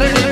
Yeah.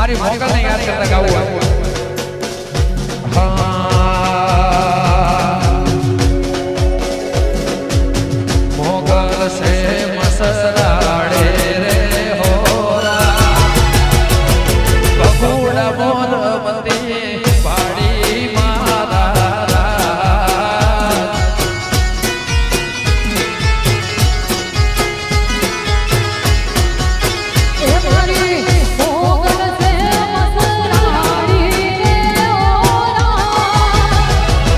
મારી મોગલ ને યાદ કરતા ગાવું મોગલ સે મસરાડે રે હોરા બગુડા મોરમતી પાડી મારા એ મારી મોગલ સે મસરાડી રે હોરા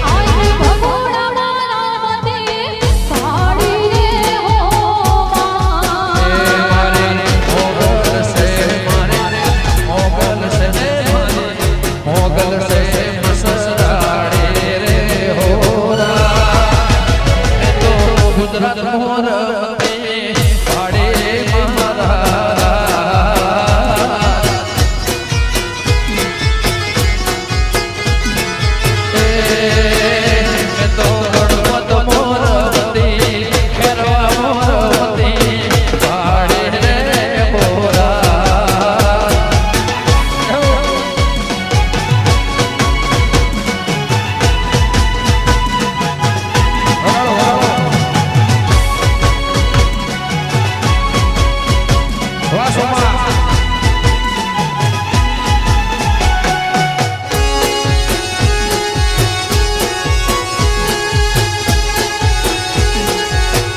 આઈ બગુડા મોરમતી પાડી રે હોરા એ મારી મોગલ સે મસરાડે રે હોરા એ તો ગુજરાત મોરમતી પાડે મારા એ તો ગણપત મોરમતી ખેરવા મોરમતી પાડે રે હોરા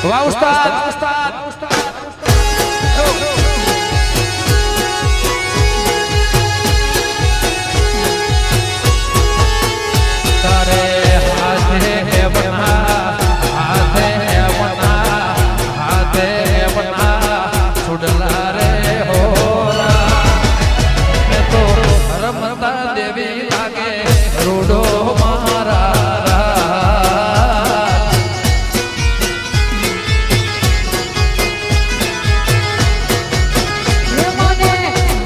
વાહ ઉસ્તાદ તારે હાથે હે બના હાથે હે બના હાથે હે બના છોડલા રે હોરા મે તો રમતા દેવી લાગે રૂડો મારા એ મને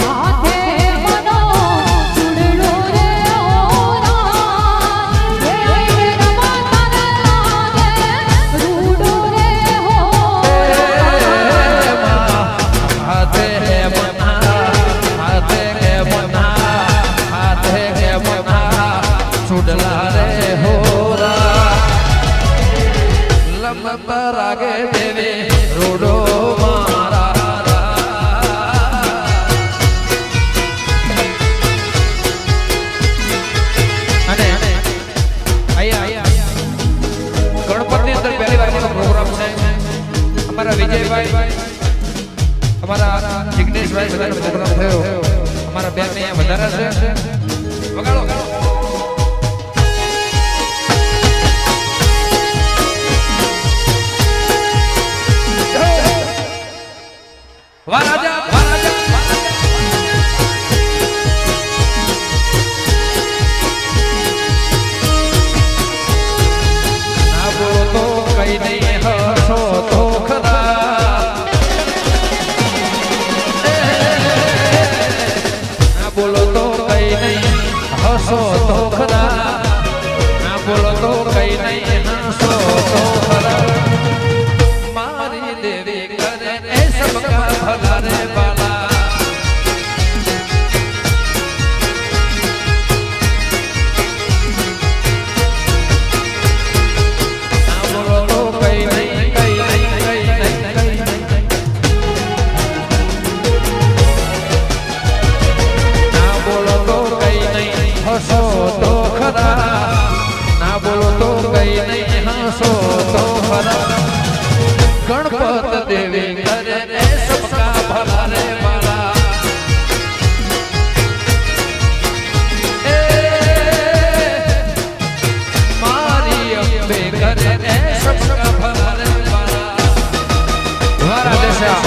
હાથે મનો ચૂડડો રે હોરા એ રમતા લાગે રૂડો રે હોરા હાથે હે બના હાથે હે બના હાથે હે બના છોડલા રે હોરા લમતા રાગે દેવી રૂડો મારા અને અહીંયા ગણપતની અંદર પહેલી વાર પ્રોગ્રામ છે અમારા વિજયભાઈ અમારા જિગ્નેશભાઈ બધાનો પ્રોગ્રામ થયો અમારા બેન ને વધારે છે વગાડો વાહ રાજા વાહ રાજા ના બોલો તો કઈ નહીં હસો તો ખરા ના બોલો તો કઈ નહીં હસો તો ખરા ના બોલો તો કઈ નહીં હસો તો ખરા મારી દેવી કરે એ સબકા ભલા રે બાલા ના બોલો તો કઈ નહીં કઈ નહીં કઈ નહીં કઈ નહીં ના બોલો તો કઈ નહીં હસો તો ખરા ના બોલો તો કઈ નહીં હસો તો ખરા ગણપત દેવી કરે રે સબકા ભલા રે બાલા એ મારી અંબે કરે રે સબકા ભલા રે બાલા વારા દેશા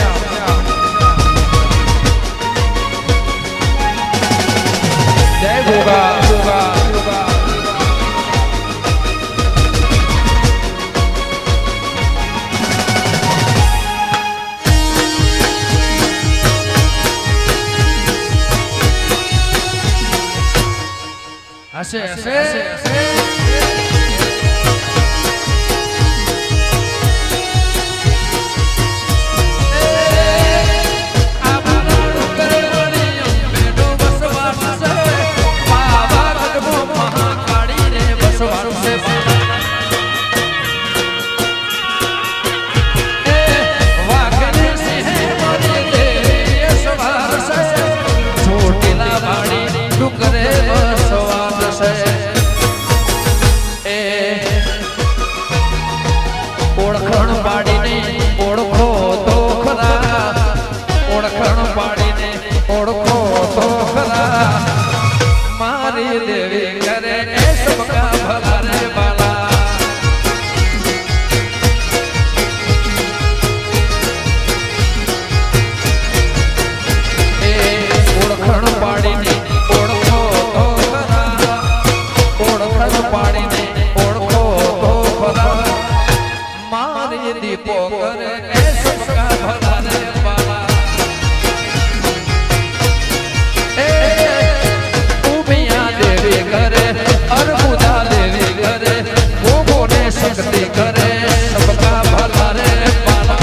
જય ગોગા ગોગા ગોગા હશે હશે આ ઓળખણ પાડીને ઓળખો તો ખરા મારી દેવી કરે એ સબકા ભલા રે બાલા એ ઓળખણ પાડીને ઓળખો તો ખરા ઓળખણ પાડીને ઓળખો તો ખરા મારી દીપો કરે એ સબકા ભલા રે બાલા એ ઉમિયા દેવી કરે અર્બુદા દેવી કરે ભોગોને શક્તિ કરે સબકા ભલા રે બાલા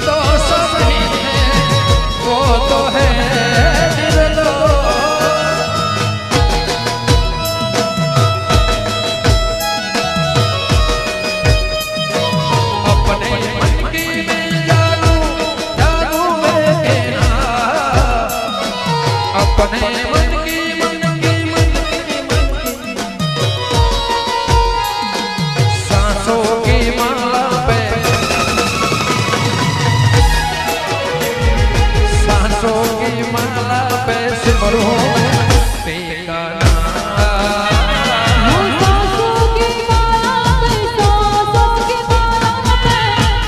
तो सब ही है वो तो है अपने मन की में जादू जादू है ना अपने मन की सांसों की माला पे सांसों की माला पे सिमरो तेरा नाम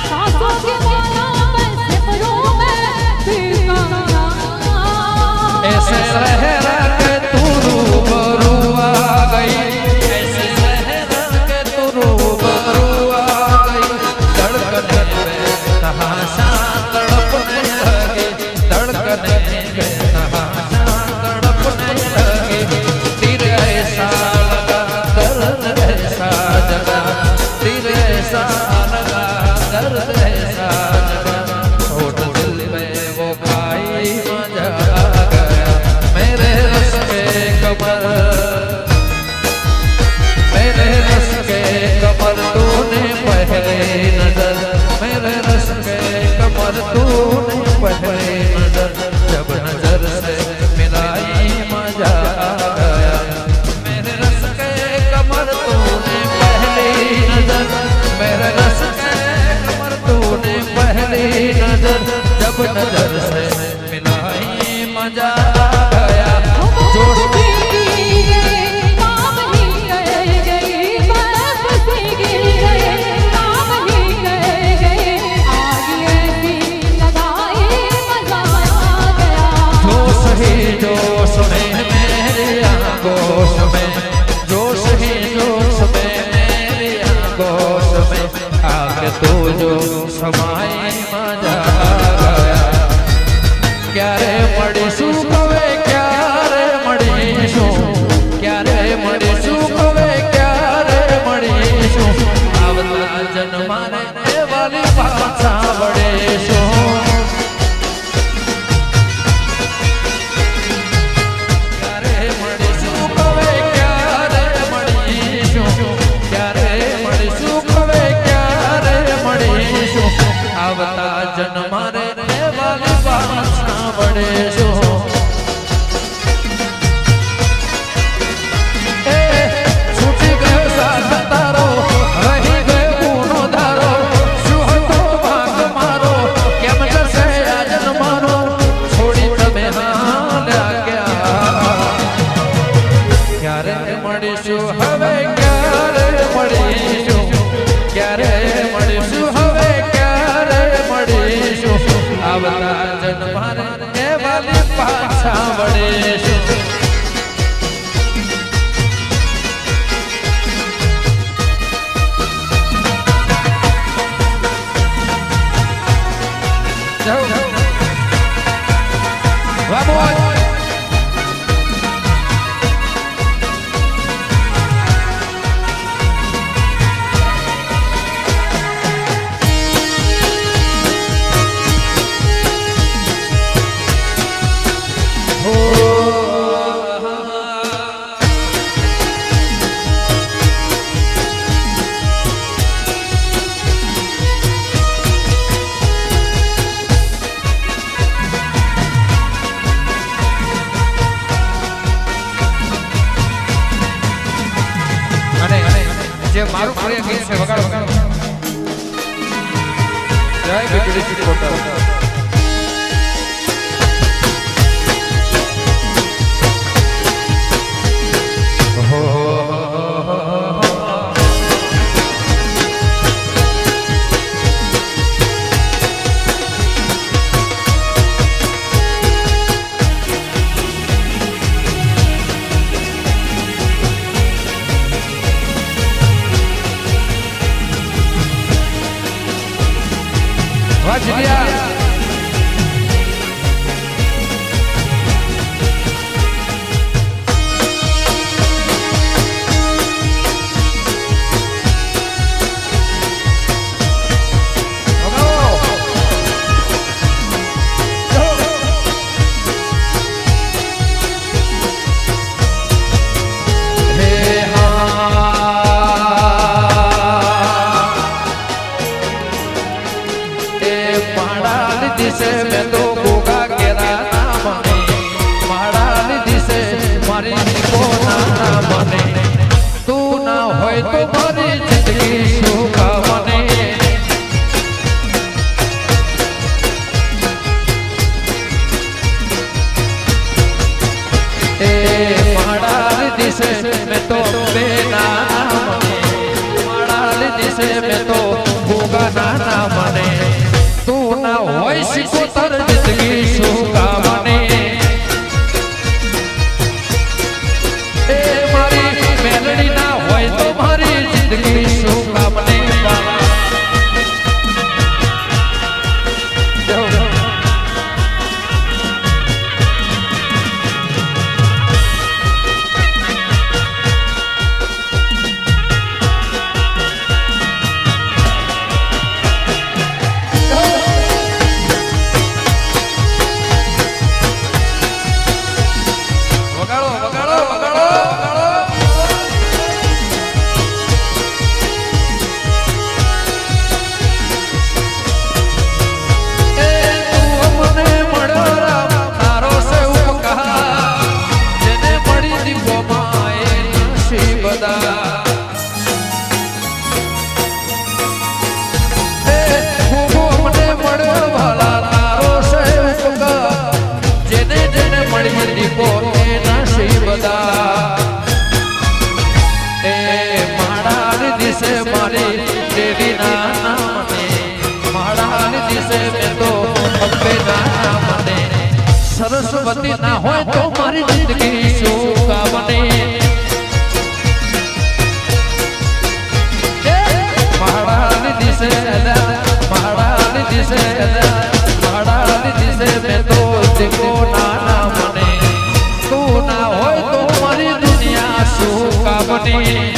सांसों की माला पे सिमरूं मैं तेरा नाम ऐसे लहरा के तू रूबरू आ गई ऐसे लहरा के तू रूबरू आ गई धड़कने में तहाशा तड़पने लगी धड़कने में तहाशा तड़पने लगी तीर ऐसा लगा दर्द ऐसा जगा तीर ऐसा लगा दर्द ऐसा जगा छोड़ दिल में वो खाई मजा गया मेरे रस के कमर मेरे रस के कमर तूने पहले नजर मेरे रस के कमर तूने पहले नजर जब नजर से मिलाई मजा आ गया मेरे रस के कमर तूने पहली नजर मेरे रस के कमर तूने पहली नजर जब नजर से मिलाई मजा आ गया जोश जोश ही जोश में मेरे आगोश में जोश ही जोश में मेरे आगोश में आके तू जो समाई मजा आ गया क्या रे मड़ीशू कवे क्या रे मड़ीशू क्या रे मड़ीशू कवे क्या रे मड़ीशू आवता जन्मा रे ए वाली पाछा वड़ेशू क्या रे मड़ीशू कवे क्या रे मड़ीशू क्या रे मड़ीशू कवे क्या रे मड़ीशू आवता जन्मा रे ए वाली पाछा वड़ेशू छूटी गयो साथ तारो રહી ગયો ગુનો ધારો શું હતો ભાગ મારો કેમ જશે આજન મારો છોડી તમે હાલ્યા ગયા ક્યારે મળીશું હવે ક્યારે મળીશું ક્યારે મળીશું હવે ક્યારે મળીશું આવતા જન્મારે એ વાલી પાછા વળીશું Vamos! हो જે મારું પ્રિય ગીત છે વગાડો જય બીજળી કોટર વાજિયા दिसे मैं तो गोगा केरा ना बने महारानी दिसे मारी को ना बने तू ना होय तो मारी जिंदगी सुखा बने ए महारानी दिसे मैं तो बेना बने महारानी दिसे मैं तो गोगा ना बने तू ना होय सिकोतर जिंदगी सुखा बने ए मारी मेलडी ना होय तो मारी जिंदगी सुखा बने सरस्वती ना होय तो मारी जिंदगी सुखा बने महारानी दिसे महारानी दिसे महारानी दिसे मैं तो देखो ना बने तू ना होय तो मारी दुनिया सुखा बने